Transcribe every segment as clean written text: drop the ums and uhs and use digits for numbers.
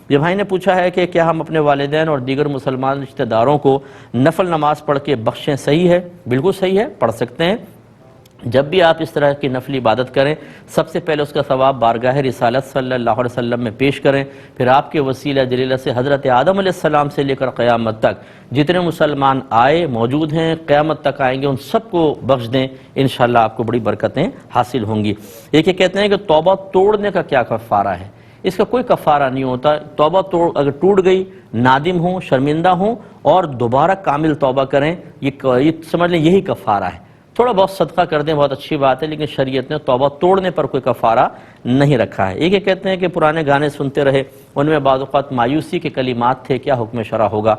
یہ بھائی نے پوچھا ہے کہ کیا ہم اپنے والدین اور دیگر مسلمان رشتہ داروں کو نفل نماز پڑھ کے بخشیں؟ صحیح ہے، بالکل صحیح ہے، پڑھ سکتے ہیں۔ جب بھی آپ اس طرح کی نفلی عبادت کریں، سب سے پہلے اس کا ثواب بارگاہ رسالت صلی اللہ علیہ وسلم میں پیش کریں، پھر آپ کے وسیلہ جلیلہ سے حضرت آدم علیہ السلام سے لے کر قیامت تک جتنے مسلمان آئے موجود ہیں، قیامت تک آئیں گے، ان سب کو بخش دیں، انشاءاللہ آپ کو بڑی برکتیں حاصل ہوں گی۔ ایک یہ کہتے ہیں کہ توبہ توڑنے کا کیا کفارہ ہے؟ اس کا کوئی کفارہ نہیں ہوتا۔ توبہ اگر ٹوٹ گئی، نادم ہوں، شرمندہ ہوں اور دوبارہ کامل توبہ کریں، یہ سمجھ لیں یہی کفارہ ہے۔ تھوڑا بہت صدقہ کر دیں، بہت اچھی بات ہے، لیکن شریعت نے توبہ توڑنے پر کوئی کفارہ نہیں رکھا ہے۔ ایک یہ کہتے ہیں کہ پرانے گانے سنتے رہے، ان میں بعض اوقات مایوسی کے کلمات تھے، کیا حکم شرع ہوگا؟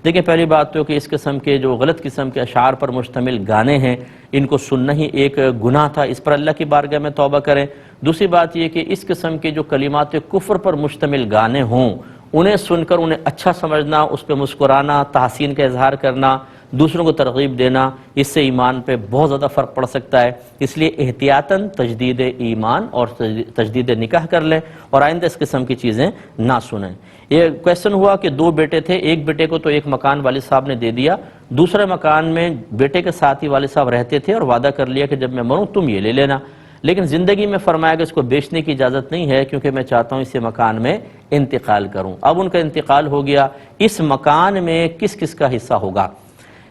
دیکھیں، پہلی بات تو کہ اس قسم کے جو غلط قسم کے اشعار پر مشتمل گانے ہیں، ان کو سننا ہی ایک گناہ تھا، اس پر اللہ کی بارگاہ میں توبہ کریں۔ دوسری بات یہ کہ اس قسم کے جو کلمات کفر پر مشتمل گانے ہوں، انہیں سن کر انہیں اچھا سمجھنا، اس پہ مسکرانا، تحسین کا اظہار کرنا، دوسروں کو ترغیب دینا، اس سے ایمان پہ بہت زیادہ فرق پڑ سکتا ہے۔ اس لیے احتیاطاً تجدید ایمان اور تجدید نکاح کر لیں اور آئندہ اس قسم کی چیزیں نہ سنیں۔ یہ کویسچن ہوا کہ دو بیٹے تھے، ایک بیٹے کو تو ایک مکان والد صاحب نے دے دیا، دوسرے مکان میں بیٹے کے ساتھ ہی والد صاحب رہتے تھے اور وعدہ کر لیا کہ جب میں مروں تم یہ لے لینا، لیکن زندگی میں فرمایا کہ اس کو بیچنے کی اجازت نہیں ہے کیونکہ میں چاہتا ہوں اسی مکان میں انتقال کروں۔ اب ان کا انتقال ہو گیا، اس مکان میں کس کس کا حصہ ہوگا؟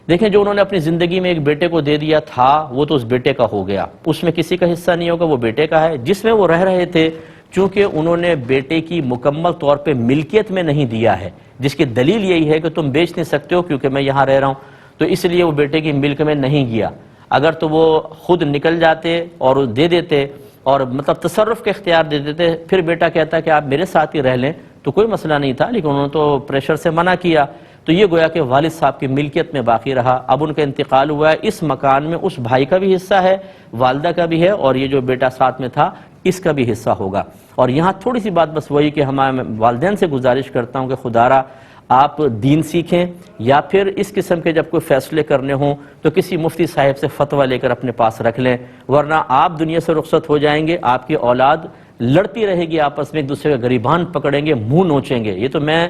دیکھیں، جو انہوں نے اپنی زندگی میں ایک بیٹے کو دے دیا تھا وہ تو اس بیٹے کا ہو گیا، اس میں کسی کا حصہ نہیں ہوگا، وہ بیٹے کا ہے۔ جس میں وہ رہ رہے تھے، چونکہ انہوں نے بیٹے کی مکمل طور پہ ملکیت میں نہیں دیا ہے، جس کی دلیل یہی ہے کہ تم بیچ نہیں سکتے ہو کیونکہ میں یہاں رہ رہا ہوں، تو اس لیے وہ بیٹے کی ملک میں نہیں گیا۔ اگر تو وہ خود نکل جاتے اور دے دیتے اور مطلب تصرف کے اختیار دے دیتے، پھر بیٹا کہتا کہ آپ میرے ساتھ ہی رہ لیں تو کوئی مسئلہ نہیں تھا، لیکن انہوں نے تو پریشر سے منع کیا، تو یہ گویا کہ والد صاحب کی ملکیت میں باقی رہا۔ اب ان کا انتقال ہوا ہے، اس مکان میں اس بھائی کا بھی حصہ ہے، والدہ کا بھی ہے، اور یہ جو بیٹا ساتھ میں تھا اس کا بھی حصہ ہوگا۔ اور یہاں تھوڑی سی بات بس وہی کہ ہمارے والدین سے گزارش کرتا ہوں کہ خدارا آپ دین سیکھیں، یا پھر اس قسم کے جب کوئی فیصلے کرنے ہوں تو کسی مفتی صاحب سے فتویٰ لے کر اپنے پاس رکھ لیں، ورنہ آپ دنیا سے رخصت ہو جائیں گے، آپ کی اولاد لڑتی رہے گی آپس میں، ایک دوسرے کا گریبان پکڑیں گے، منہ نوچیں گے۔ یہ تو میں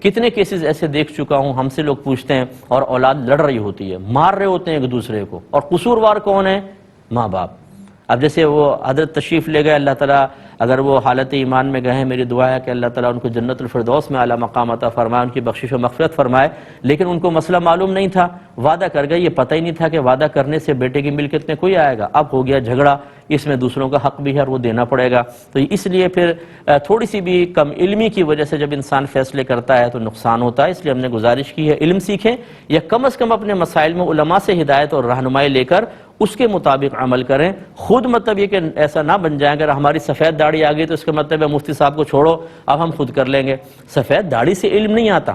کتنے کیسز ایسے دیکھ چکا ہوں، ہم سے لوگ پوچھتے ہیں اور اولاد لڑ رہی ہوتی ہے، مار رہے ہوتے ہیں ایک دوسرے کو، اور قصوروار کون ہے؟ ماں باپ۔ اب جیسے وہ حضرت تشریف لے گئے، اللہ تعالیٰ اگر وہ حالت ایمان میں گئے ہیں، میری دعا ہے کہ اللہ تعالیٰ ان کو جنت الفردوس میں اعلیٰ مقام عطا فرمائے، ان کی بخشش و مغفرت فرمائے، لیکن ان کو مسئلہ معلوم نہیں تھا، وعدہ کر گئے، یہ پتہ ہی نہیں تھا کہ وعدہ کرنے سے بیٹے کی ملکیت میں کوئی آئے گا، اب ہو گیا جھگڑا، اس میں دوسروں کا حق بھی ہے اور وہ دینا پڑے گا۔ تو اس لیے پھر تھوڑی سی بھی کم علمی کی وجہ سے جب انسان فیصلے کرتا ہے تو نقصان ہوتا ہے، اس لیے ہم نے گزارش کی ہے علم سیکھیں، یا کم از کم اپنے مسائل میں علماء سے ہدایت اور رہنمائی لے کر اس کے مطابق عمل کریں۔ خود مطلب یہ کہ ایسا نہ بن جائے، اگر ہماری سفید داڑھی آ گئی تو اس کا مطلب ہے مفتی صاحب کو چھوڑو، اب ہم خود کر لیں گے۔ سفید داڑھی سے علم نہیں آتا۔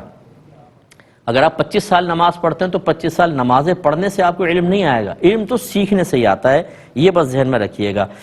اگر آپ 25 سال نماز پڑھتے ہیں تو 25 سال نمازیں پڑھنے سے آپ کو علم نہیں آئے گا، علم تو سیکھنے سے ہی آتا ہے، یہ بس ذہن میں رکھیے گا۔